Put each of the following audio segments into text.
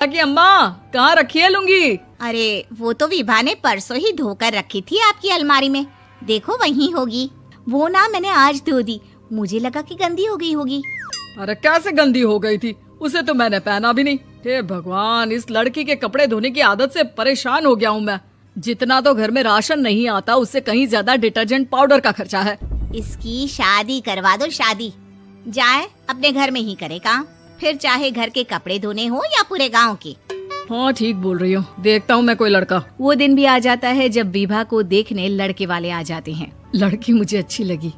कि अम्मा कहाँ रखी है लुंगी? अरे वो तो विभा ने परसों ही धोकर रखी थी आपकी अलमारी में, देखो वहीं होगी। वो ना मैंने आज धो दी, मुझे लगा कि गंदी हो गई होगी। अरे कैसे गंदी हो गई थी, उसे तो मैंने पहना भी नहीं। हे भगवान, इस लड़की के कपड़े धोने की आदत से परेशान हो गया हूँ मैं। जितना तो घर में राशन नहीं आता उससे कहीं ज्यादा डिटर्जेंट पाउडर का खर्चा है। इसकी शादी करवा दो, शादी जाए अपने घर में ही करे काम, फिर चाहे घर के कपड़े धोने हो या पूरे गांव के। हाँ ठीक बोल रही हो, देखता हूँ मैं कोई लड़का। वो दिन भी आ जाता है जब विभा को देखने लड़के वाले आ जाते हैं। लड़की मुझे अच्छी लगी।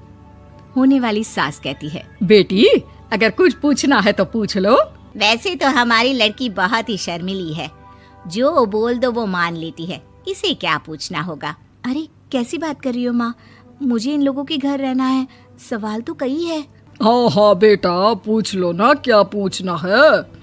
होने वाली सास कहती है, बेटी अगर कुछ पूछना है तो पूछ लो। वैसे तो हमारी लड़की बहुत ही शर्मीली है, जो बोल दो वो मान लेती है, इसे क्या पूछना होगा। अरे कैसी बात कर रही हो माँ, मुझे इन लोगों के घर रहना है, सवाल तो कई है। हाँ हाँ बेटा पूछ लो ना, क्या पूछना है।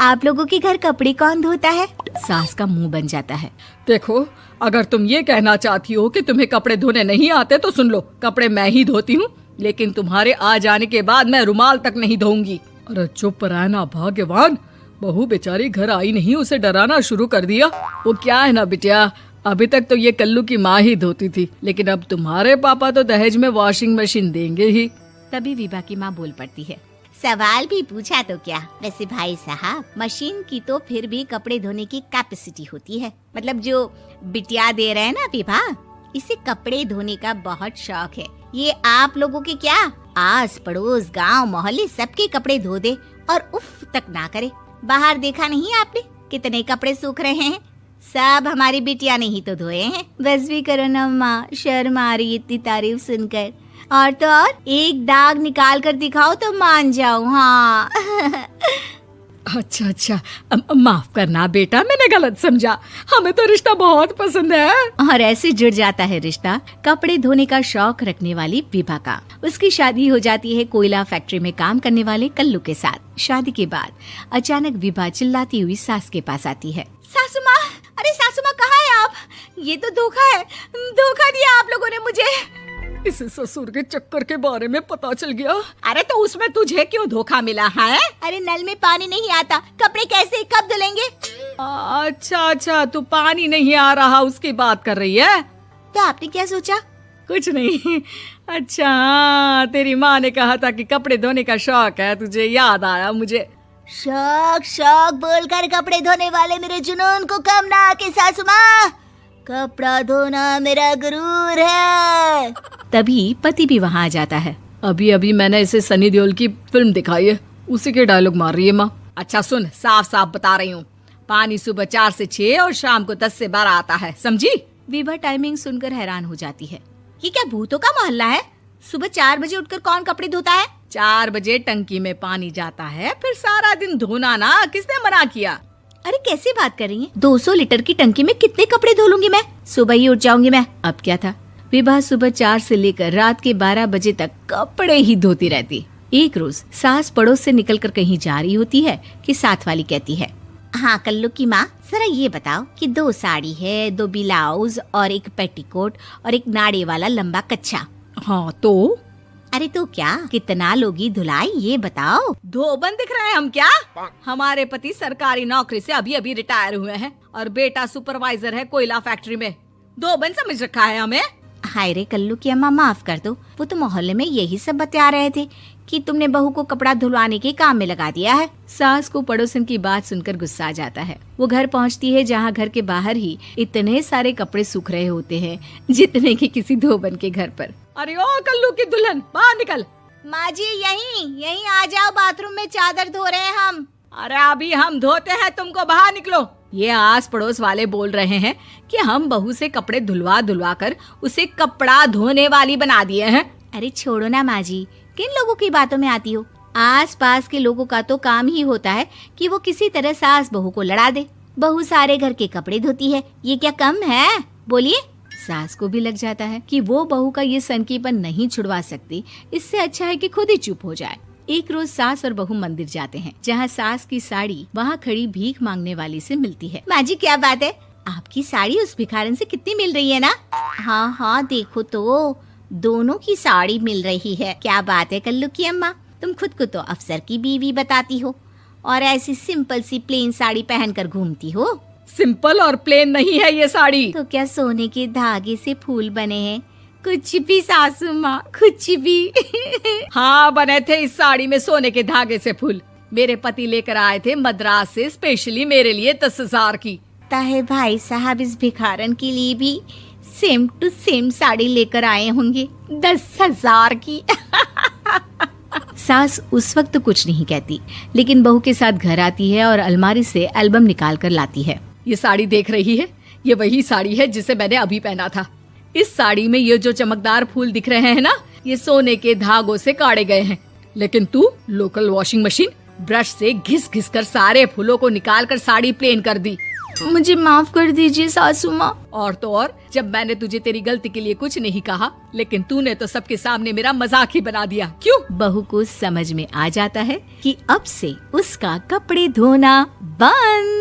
आप लोगों के घर कपड़े कौन धोता है? सास का मुंह बन जाता है। देखो अगर तुम ये कहना चाहती हो कि तुम्हें कपड़े धोने नहीं आते तो सुन लो, कपड़े मैं ही धोती हूँ, लेकिन तुम्हारे आ जाने के बाद मैं रुमाल तक नहीं धोऊंगी। अरे चुप रहना भाग्यवान, बहू बेचारी घर आई नहीं, उसे डराना शुरू कर दिया। वो क्या है ना बिटिया, अभी तक तो ये कल्लू की माँ ही धोती थी, लेकिन अब तुम्हारे पापा तो दहेज में वॉशिंग मशीन देंगे ही। तभी विभा की माँ बोल पड़ती है, सवाल भी पूछा तो क्या। वैसे भाई साहब, मशीन की तो फिर भी कपड़े धोने की कैपेसिटी होती है, मतलब जो बिटिया दे रहे हैं ना विभा, इसे कपड़े धोने का बहुत शौक है। ये आप लोगों के क्या, आस पड़ोस गांव मोहल्ले सबके कपड़े धो दे और उफ तक ना करे। बाहर देखा नहीं आपने कितने कपड़े सूख रहे हैं, सब हमारी बिटिया ने ही तो धोए हैं। बस भी करो ना माँ, शर्म आ रही इतनी तारीफ सुनकर। और तो और एक दाग निकाल कर दिखाओ तो मान जाऊं। हाँ अच्छा माफ करना बेटा, मैंने गलत समझा, हमें तो रिश्ता बहुत पसंद है। और ऐसे जुड़ जाता है रिश्ता कपड़े धोने का शौक रखने वाली विभा का। उसकी शादी हो जाती है कोयला फैक्ट्री में काम करने वाले कल्लू के साथ। शादी के बाद अचानक विभा चिल्लाती हुई सास के पास आती है। सासू माँ, अरे सासू माँ कहाँ है आप? ये तो धोखा है, धोखा दिया आप लोगों ने मुझे। इसे ससुर के चक्कर के बारे में पता चल गया। अरे तो उसमें तुझे क्यों धोखा मिला है? अरे नल में पानी नहीं आता, कपड़े कैसे कब धुलेंगे? अच्छा तू पानी नहीं आ रहा उसकी बात कर रही है। तो आपने क्या सोचा? कुछ नहीं। अच्छा हाँ, तेरी माँ ने कहा था कि कपड़े धोने का शौक है तुझे, याद आया मुझे। शौक बोलकर कपड़े धोने वाले मेरे जुनून को कम ना आके सासू माँ, कपड़ा धोना मेरा गुरूर है। तभी पति भी वहाँ आ जाता है। अभी मैंने इसे सनी देओल की फिल्म दिखाई है, उसी के डायलॉग मार रही है माँ। अच्छा सुन, साफ बता रही हूँ, पानी सुबह 4 से 6 और शाम को 10 से 12 आता है, समझी? विभा टाइमिंग सुनकर हैरान हो जाती है। ये क्या भूतों का मोहल्ला है? सुबह 4 बजे उठकर कौन कपड़े धोता है? 4 बजे टंकी में पानी जाता है, फिर सारा दिन धोना ना, किसने मना किया? अरे कैसी बात कर रही हैं? 200 लीटर की टंकी में कितने कपड़े धो लूंगी मैं, सुबह ही उठ जाऊंगी मैं। अब क्या था, विभा सुबह 4 से लेकर रात के 12 बजे तक कपड़े ही धोती रहती। एक रोज सास पड़ोस से निकलकर कहीं जा रही होती है कि साथ वाली कहती है, हाँ कल्लू की माँ, जरा ये बताओ कि 2 साड़ी है, 2 ब्लाउज और एक पेटीकोट और एक नाड़े वाला लंबा कच्छा। हाँ तो? अरे तो क्या, कितना लोगी धुलाई ये बताओ। धोबन दिख रहे हैं हम क्या? हमारे पति सरकारी नौकरी से अभी रिटायर हुए हैं और बेटा सुपरवाइजर है कोयला फैक्ट्री में। धोबन समझ रखा है हमें। हाय रे कल्लू की अम्मा, माफ कर दो, वो तो मोहल्ले में यही सब बता रहे थे कि तुमने बहू को कपड़ा धुलवाने के काम में लगा दिया है। सास को पड़ोसन की बात सुनकर गुस्सा आ जाता है। वो घर पहुंचती है जहां घर के बाहर ही इतने सारे कपड़े सूख रहे होते हैं जितने कि किसी धोबन के घर पर। अरे ओ कल्लू की दुल्हन, बाहर निकल। माँ जी यहीं आ जाओ, बाथरूम में चादर धो रहे हैं हम। अरे अभी हम धोते हैं, तुमको बाहर निकलो। ये आस पड़ोस वाले बोल रहे हैं कि हम बहू से कपड़े धुलवा कर उसे कपड़ा धोने वाली बना दिए हैं। अरे छोड़ो ना माँ जी, किन लोगों की बातों में आती हो? आस पास के लोगों का तो काम ही होता है कि वो किसी तरह सास बहू को लड़ा दे। बहू सारे घर के कपड़े धोती है, ये क्या कम है? बोलिए। सास को भी लग जाता है कि वो बहू का ये सनकीपन नहीं छुड़वा सकती, इससे अच्छा है कि खुद ही चुप हो जाए। एक रोज सास और बहू मंदिर जाते हैं, जहाँ सास की साड़ी वहाँ खड़ी भीख मांगने वाली से मिलती है। माँ जी क्या बात है, आपकी साड़ी उस भिखारन से कितनी मिल रही है ना? हाँ देखो तो दोनों की साड़ी मिल रही है। क्या बात है कल्लू की अम्मा, तुम खुद को तो अफसर की बीवी बताती हो और ऐसी सिंपल सी प्लेन साड़ी पहनकर घूमती हो। सिंपल और प्लेन नहीं है ये साड़ी। तो क्या सोने के धागे से फूल बने हैं? कुछ भी सासू माँ, कुछ भी। हाँ, बने थे इस साड़ी में सोने के धागे से फूल। मेरे पति लेकर आए थे मद्रास से स्पेशली मेरे लिए 10,000 की। ताहे भाई साहब इस भिखारन के लिए भी सेम टू सेम साड़ी लेकर आए होंगे 10,000 की। सास उस वक्त तो कुछ नहीं कहती, लेकिन बहू के साथ घर आती है और अलमारी से एल्बम निकाल कर लाती है। ये साड़ी देख रही है, ये वही साड़ी है जिसे मैंने अभी पहना था। इस साड़ी में ये जो चमकदार फूल दिख रहे हैं ना, ये सोने के धागों से काढ़े गए हैं। लेकिन तू लोकल वॉशिंग मशीन ब्रश से घिस घिस कर सारे फूलों को निकाल कर साड़ी प्लेन कर दी। मुझे माफ कर दीजिए सासू माँ। और तो और, जब मैंने तुझे तेरी गलती के लिए कुछ नहीं कहा, लेकिन तूने तो सबके सामने मेरा मजाक ही बना दिया। क्यों? बहू को समझ में आ जाता है कि अब से उसका कपड़े धोना बंद।